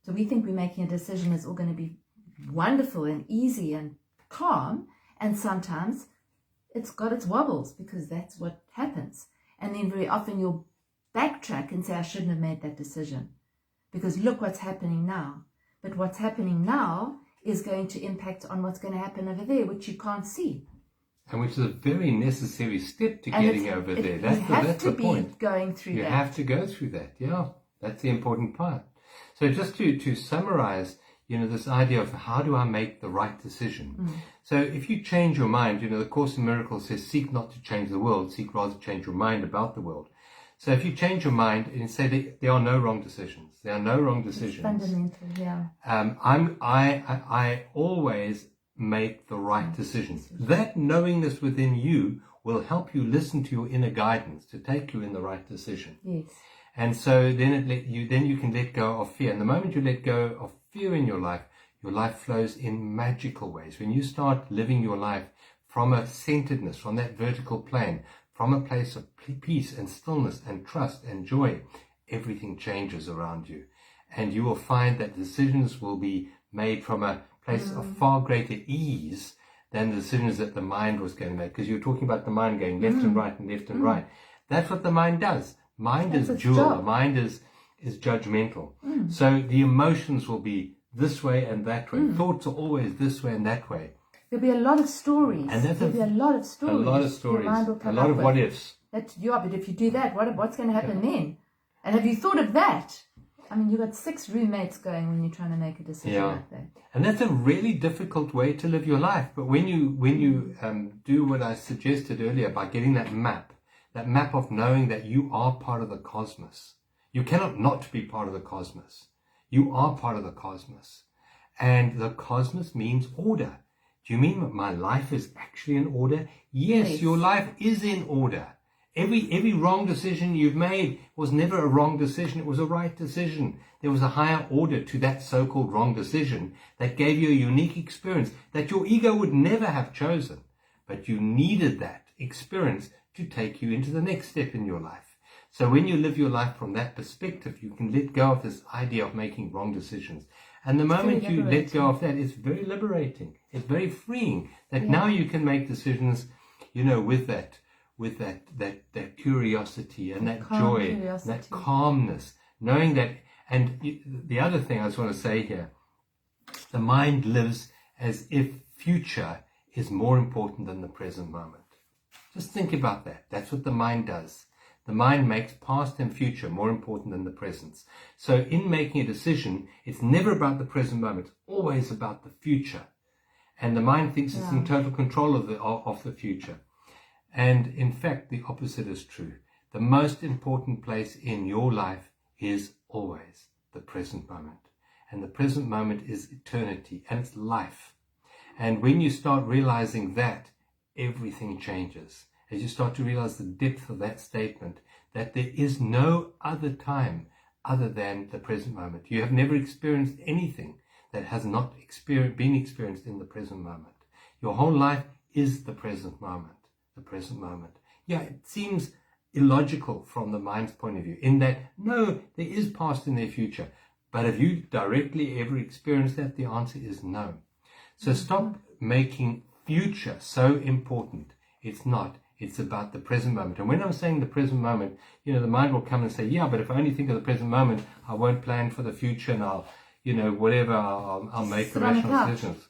So we think we're making a decision that's all going to be wonderful and easy and calm, and sometimes it's got its wobbles, because that's what happens. And then very often you'll backtrack and say, I shouldn't have made that decision, because look what's happening now. But what's happening now is going to impact on what's going to happen over there, which you can't see. And which is a very necessary step to getting over there. That's the point. Going through you that. You have to go through that. Yeah, that's the important part. So just to summarize, this idea of how do I make the right decision? So if you change your mind, the Course in Miracles says, seek not to change the world, seek rather to change your mind about the world. So if you change your mind and say that there are no wrong decisions, there are no wrong decisions. It's fundamental, yeah. I always make the right decisions. That knowingness within you will help you listen to your inner guidance to take you in the right decision. Yes. And so then you can let go of fear. And the moment you let go of fear in your life flows in magical ways. When you start living your life from a centeredness, from that vertical plane, from a place of peace and stillness and trust and joy, everything changes around you. And you will find that decisions will be made from a place of far greater ease than the decisions that the mind was going to make. Because you're talking about the mind going left and right and left and right. That's what the mind does. Mind is dual. The mind is judgmental. So the emotions will be this way and that way. Thoughts are always this way and that way. There'll be a lot of stories. And There'll be a lot of stories. A lot of stories. Your mind will come a lot of with. what ifs. But if you do that, what's going to happen then? And have you thought of that? I mean, you've got 6 roommates going when you're trying to make a decision like that. And that's a really difficult way to live your life. But when you do what I suggested earlier by getting that map of knowing that you are part of the cosmos. You cannot not be part of the cosmos. You are part of the cosmos. And the cosmos means order. Do you mean that my life is actually in order? Yes, your life is in order. Every wrong decision you've made was never a wrong decision. It was a right decision. There was a higher order to that so-called wrong decision that gave you a unique experience that your ego would never have chosen. But you needed that experience to take you into the next step in your life. So when you live your life from that perspective, you can let go of this idea of making wrong decisions. And the moment you let go of that, it's very liberating. It's very freeing that now you can make decisions, with that curiosity and that joy, that calmness, knowing that. And the other thing I just want to say here, the mind lives as if future is more important than the present moment. Just think about that. That's what the mind does. The mind makes past and future more important than the present. So in making a decision, it's never about the present moment. It's always about the future. And the mind thinks it's in total control of the future. And in fact, the opposite is true. The most important place in your life is always the present moment. And the present moment is eternity and it's life. And when you start realizing that, everything changes. As you start to realize the depth of that statement, that there is no other time other than the present moment. You have never experienced anything that has not been experienced in the present moment. Your whole life is the present moment. The present moment. Yeah, it seems illogical from the mind's point of view, in that, no, there is past and there future. But have you directly ever experienced that? The answer is no. So stop making future so important. It's not. It's about the present moment. And when I'm saying the present moment, the mind will come and say, yeah, but if I only think of the present moment, I won't plan for the future and I'll make rational decisions.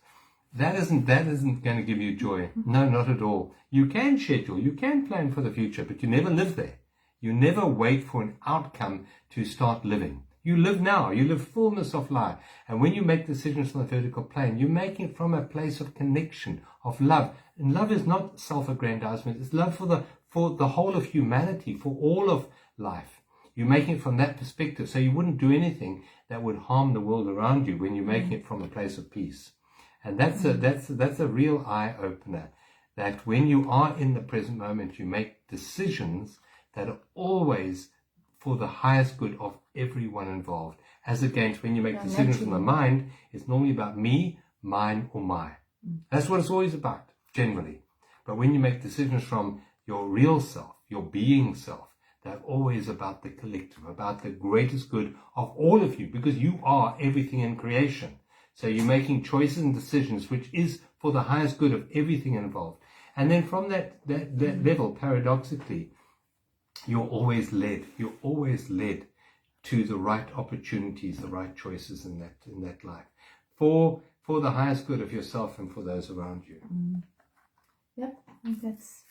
That isn't going to give you joy. No, not at all. You can schedule, you can plan for the future, but you never live there. You never wait for an outcome to start living. You live now. You live fullness of life. And when you make decisions on the vertical plane, you're making it from a place of connection, of love. And love is not self-aggrandizement. It's love for the whole of humanity, for all of life. You're making it from that perspective. So you wouldn't do anything that would harm the world around you when you're making it from a place of peace. And that's a real eye-opener, that when you are in the present moment, you make decisions that are always for the highest good of everyone involved. As against when you make decisions from the mind, it's normally about me, mine, or my. That's what it's always about, generally. But when you make decisions from your real self, your being self, they're always about the collective, about the greatest good of all of you, because you are everything in creation. So you're making choices and decisions which is for the highest good of everything involved. And then from that level, paradoxically, you're always led to the right opportunities, the right choices in that life, for the highest good of yourself and for those around you. Yep, I think that's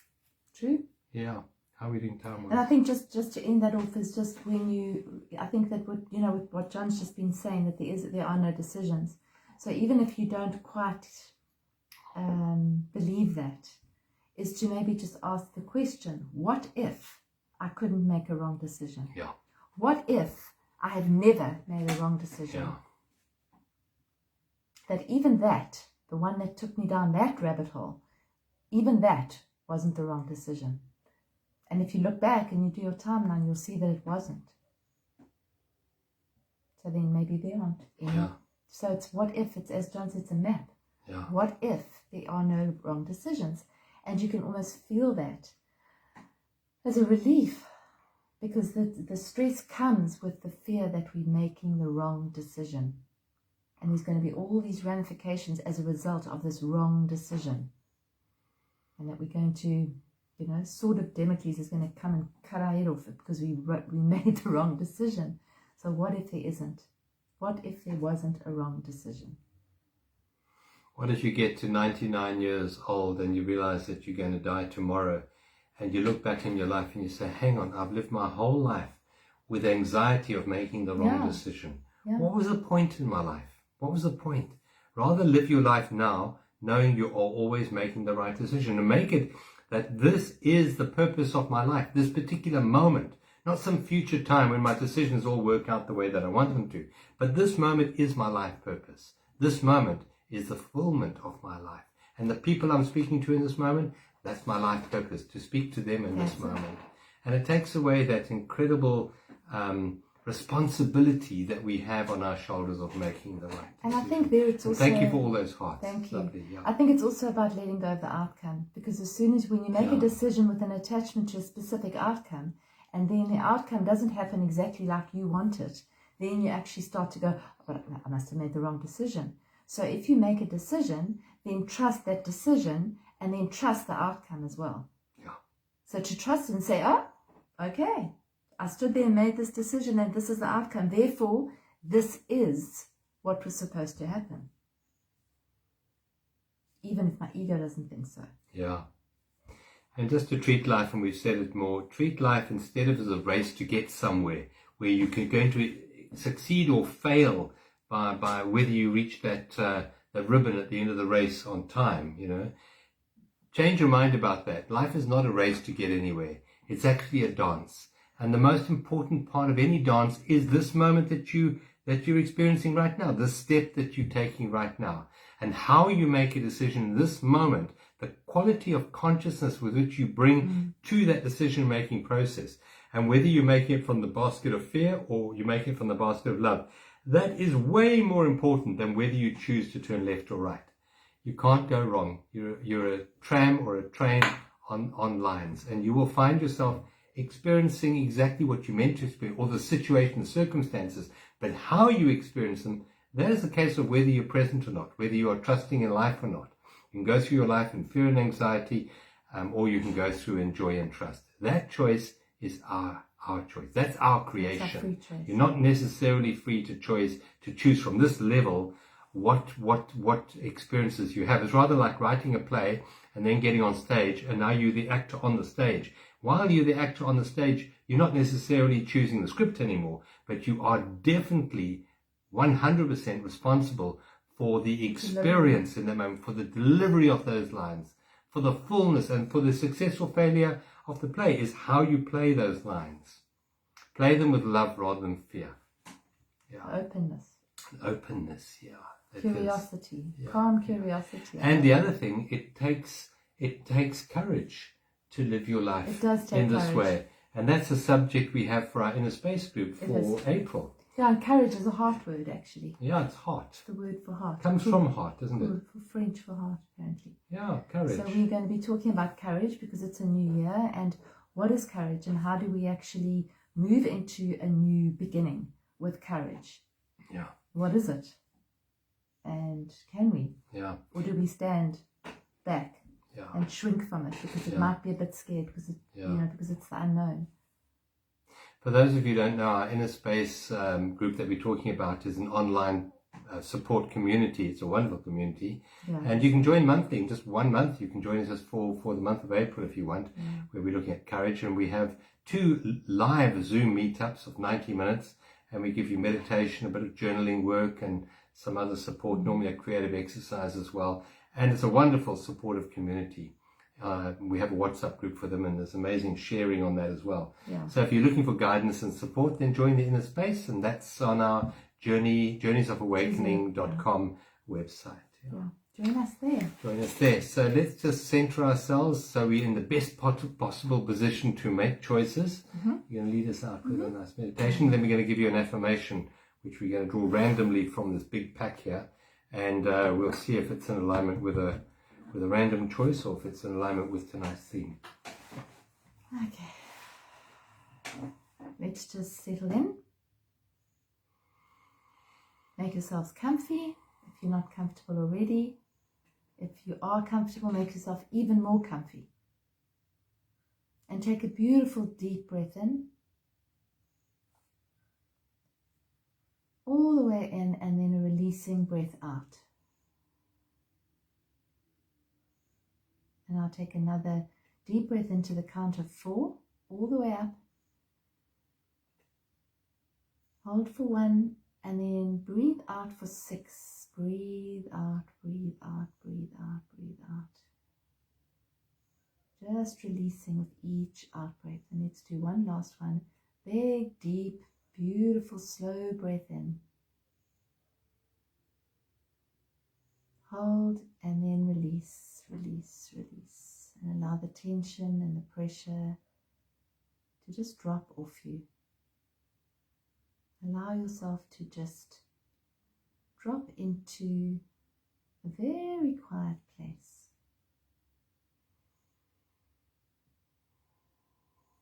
true. Yeah. How are we doing time-wise? And I think just to end that off is just I think that with what John's just been saying, that there are no decisions. So even if you don't quite believe that, is to maybe just ask the question, what if I couldn't make a wrong decision? Yeah. What if I had never made a wrong decision? Yeah. That even that, the one that took me down that rabbit hole, even that wasn't the wrong decision. And if you look back and you do your timeline, you'll see that it wasn't. So then maybe there aren't any. Yeah. So it's what if, it's, as John said, it's a map. Yeah. What if there are no wrong decisions? And you can almost feel that as a relief, because the stress comes with the fear that we're making the wrong decision. And there's going to be all these ramifications as a result of this wrong decision. And that we're going to, sword of Damocles is going to come and cut our head off because we made the wrong decision. So what if there isn't? What if there wasn't a wrong decision? What if you get to 99 years old and you realize that you're going to die tomorrow, and you look back in your life and you say, hang on, I've lived my whole life with anxiety of making the wrong decision. Yeah. What was the point in my life? What was the point? Rather live your life now knowing you are always making the right decision, and make it that this is the purpose of my life, this particular moment, not some future time when my decisions all work out the way that I want them to. But this moment is my life purpose. This moment is the fulfillment of my life. And the people I'm speaking to in this moment, that's my life purpose, to speak to them in this moment. And it takes away that incredible responsibility that we have on our shoulders of making the right decision. And I think there it's also... Thank you for all those hearts. Thank you. Lovely, yeah. I think it's also about letting go of the outcome, because as soon as when you make a decision with an attachment to a specific outcome, and then the outcome doesn't happen exactly like you want it, then you actually start to go, but I must have made the wrong decision. So if you make a decision, then trust that decision, and then trust the outcome as well. Yeah. So to trust and say, oh, okay, I stood there and made this decision, and this is the outcome. Therefore, this is what was supposed to happen. Even if my ego doesn't think so. Yeah. And just to treat life, and we've said it more, treat life instead of as a race to get somewhere, where you can going to succeed or fail by whether you reach that ribbon at the end of the race on time, Change your mind about that. Life is not a race to get anywhere. It's actually a dance. And the most important part of any dance is this moment that you're experiencing right now, this step that you're taking right now. And how you make a decision in this moment, the quality of consciousness with which you bring to that decision-making process, and whether you're making it from the basket of fear or you make it from the basket of love, that is way more important than whether you choose to turn left or right. You can't go wrong. You're a tram or a train on lines, and you will find yourself experiencing exactly what you meant to experience, or the situation, the circumstances, but how you experience them, that is the case of whether you're present or not, whether you are trusting in life or not. You can go through your life in fear and anxiety, or you can go through in joy and trust. That choice is our choice. That's our creation. It's a free choice. You're not necessarily free to choose from this level what experiences you have. It's rather like writing a play and then getting on stage, and now you're the actor on the stage. While you're the actor on the stage, you're not necessarily choosing the script anymore, but you are definitely 100% responsible for the experience in the moment, for the delivery of those lines, for the fullness, and for the successful failure of the play is how you play those lines. Play them with love rather than fear. Yeah. Openness, yeah. Curiosity, calm curiosity. And the other thing, it takes courage to live your life in this way. And that's a subject we have for our inner space group for April. Yeah, and courage is a heart word, actually. Yeah, it's heart. It's the word for heart. Comes from heart, doesn't it? For French for heart, apparently. Yeah, courage. So we're going to be talking about courage because it's a new year. And what is courage, and how do we actually move into a new beginning with courage? Yeah. What is it? And can we? Yeah. Or do we stand back and shrink from it because it might be a bit scared because because it's the unknown? For those of you who don't know, our inner space group that we're talking about is an online support community. It's a wonderful community, and you can join monthly. In just 1 month, you can join us for the month of April if you want, where we're looking at courage, and we have 2 live Zoom meetups of 90 minutes, and we give you meditation, a bit of journaling work, and some other support, normally a creative exercise as well. And it's a wonderful supportive community. We have a WhatsApp group for them, and there's amazing sharing on that as well. Yeah. So if you're looking for guidance and support, then join the Inner Space, and that's on our journeysofawakening.com website. Yeah. Join us there. Join us there. So let's just center ourselves so we're in the best possible position to make choices. You're going to lead us out with a nice meditation. Then we're going to give you an affirmation, which we're going to draw randomly from this big pack here, and we'll see if it's in alignment with a random choice or if it's in alignment with tonight's theme. Okay. Let's just settle in. Make yourselves comfy if you're not comfortable already. If you are comfortable, make yourself even more comfy. And take a beautiful deep breath in. All the way in, and then a releasing breath out. And I'll take another deep breath into the count of 4, all the way up. Hold for 1, and then breathe out for 6. Breathe out, breathe out, breathe out, breathe out. Just releasing with each out breath. And let's do one last one. Big, deep, beautiful, slow breath in. Hold, and then release, release, release. And allow the tension and the pressure to just drop off you. Allow yourself to just drop into a very quiet place.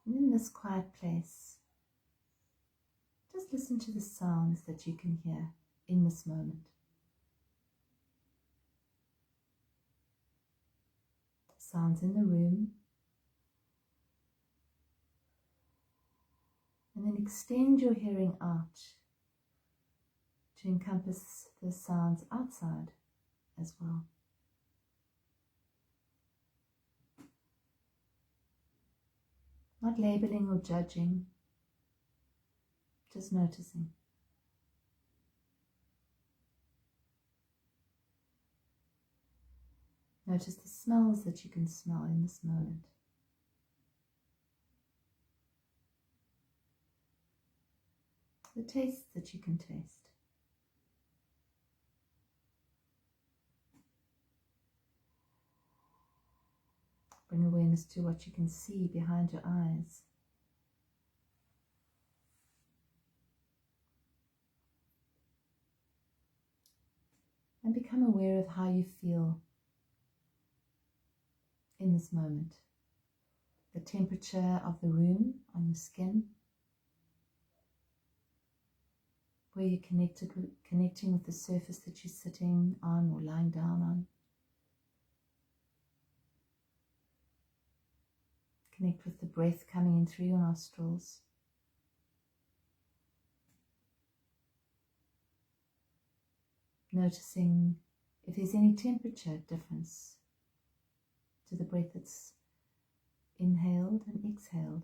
And in this quiet place, just listen to the sounds that you can hear in this moment. Sounds in the room, and then extend your hearing out to encompass the sounds outside as well. Not labeling or judging, just noticing. Notice the smells that you can smell in this moment. The tastes that you can taste. Bring awareness to what you can see behind your eyes. And become aware of how you feel in this moment. The temperature of the room on your skin. Where you're connecting with the surface that you're sitting on or lying down on. Connect with the breath coming in through your nostrils. Noticing if there's any temperature difference to the breath that's inhaled and exhaled.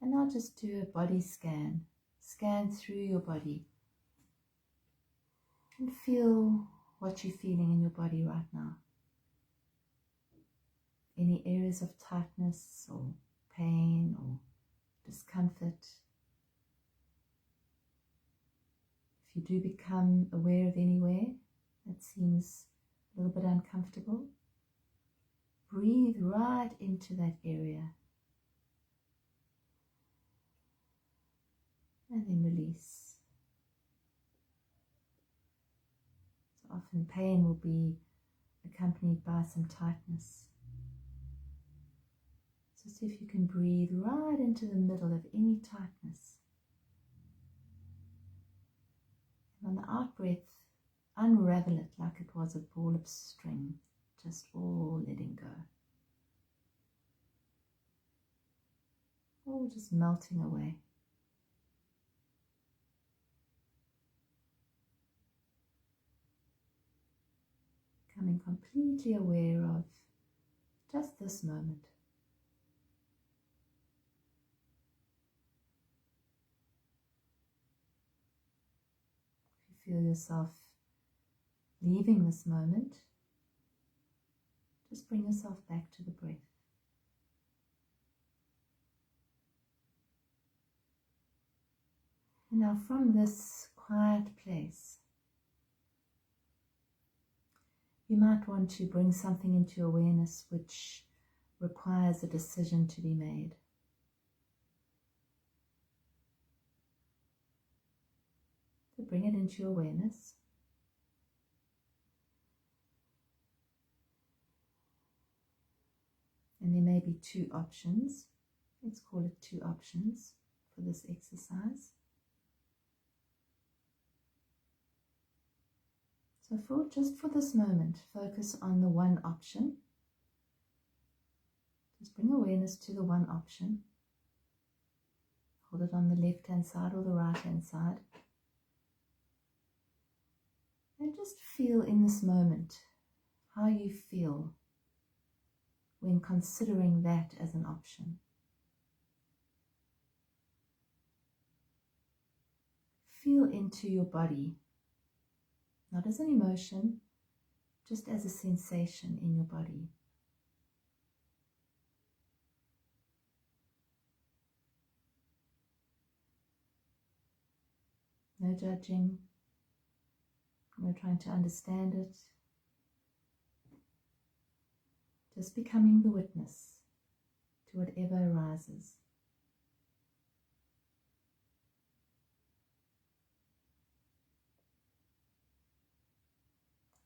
And now just do a body scan. Scan through your body and feel what you're feeling in your body right now. Any areas of tightness or pain or discomfort. If you do become aware of anywhere that seems a little bit uncomfortable, breathe right into that area and then release. So often pain will be accompanied by some tightness. So see if you can breathe right into the middle of any tightness. And on the out breath, unravel it like it was a ball of string, just all letting go. All just melting away. Becoming completely aware of just this moment. If you feel yourself leaving this moment, just bring yourself back to the breath. And now from this quiet place, you might want to bring something into awareness which requires a decision to be made. So bring it into your awareness. And there may be two options. Let's call it two options for this exercise. So just for this moment, focus on the one option. Just bring awareness to the one option. Hold it on the left-hand side or the right-hand side. And just feel in this moment how you feel when considering that as an option. Feel into your body, not as an emotion, just as a sensation in your body. No judging, no trying to understand it. Just becoming the witness to whatever arises.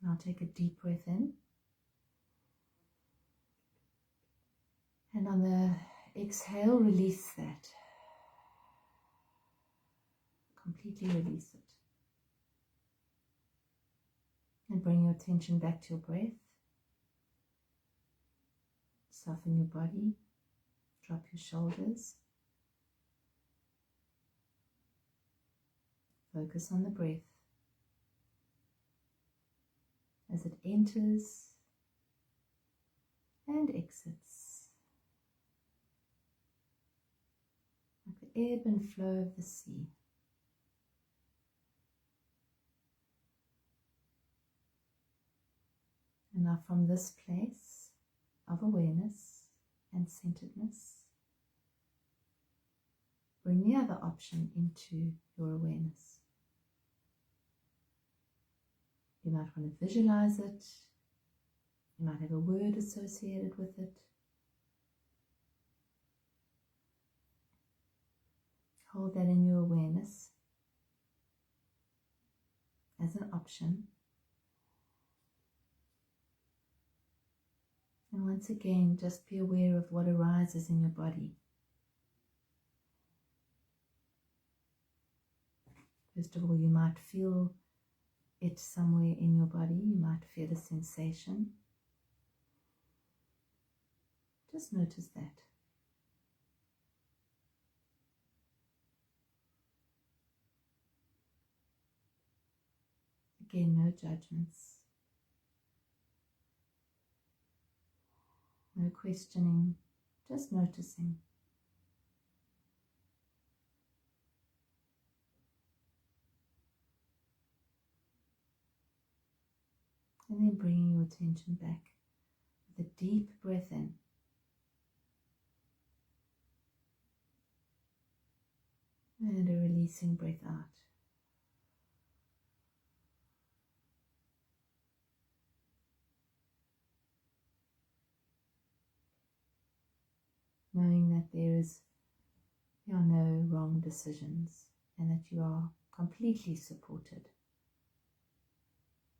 Now take a deep breath in. And on the exhale, release that. Completely release it. And bring your attention back to your breath. Soften your body. Drop your shoulders. Focus on the breath as it enters and exits, like the ebb and flow of the sea. And now from this place of awareness and centeredness, bring the other option into your awareness. You might want to visualize it. You might have a word associated with it. Hold that in your awareness as an option. And once again, just be aware of what arises in your body. First of all, you might feel it somewhere in your body. You might feel a sensation. Just notice that. Again, no judgments. No questioning, just noticing. And then bringing your attention back with a deep breath in. And a releasing breath out. Knowing that there are no wrong decisions and that you are completely supported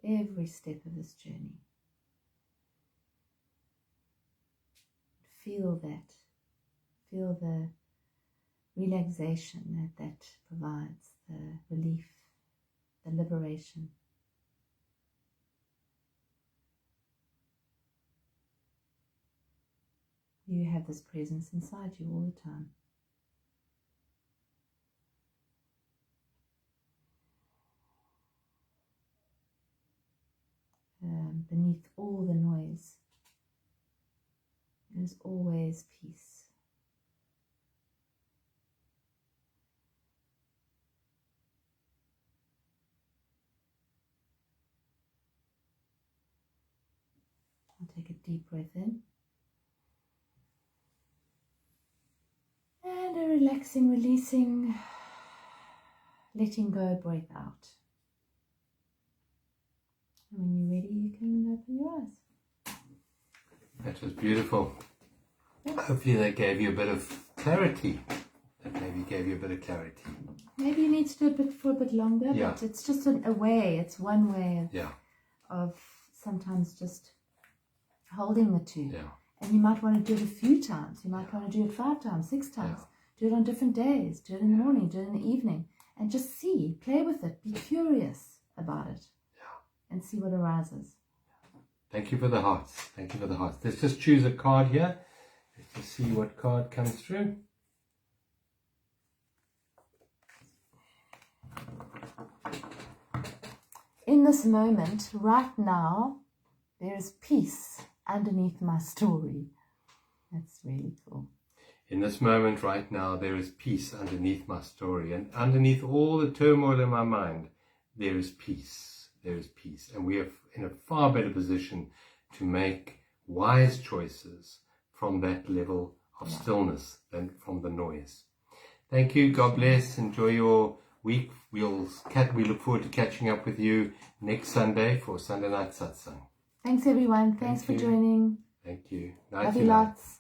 every step of this journey. Feel that. Feel the relaxation that provides, the relief, the liberation. You have this presence inside you all the time. Beneath all the noise, there's always peace. I'll take a deep breath in. And a relaxing, releasing, letting go breath out. And when you're ready, you can open your eyes. That was beautiful. Hopefully that gave you a bit of clarity. Maybe you need to do it for a bit longer, Yeah. but it's just a way. It's one way of sometimes just holding the two. Yeah. And you might want to do it a few times. You might want to do it 5 times, 6 times. Do it on different days. Do it in the morning. Do it in the evening. And just see. Play with it. Be curious about it. And see what arises. Thank you for the hearts. Thank you for the hearts. Let's just choose a card here. Let's just see what card comes through. In this moment, right now, there is peace underneath my story. That's really cool. In this moment right now, there is peace underneath my story. And underneath all the turmoil in my mind, there is peace. There is peace. And we are in a far better position to make wise choices from that level of stillness than from the noise. Thank you. God bless. Enjoy your week. We look forward to catching up with you next Sunday for Sunday Night Satsang. Thanks, everyone. Thanks for joining. Thank you. Love you lots.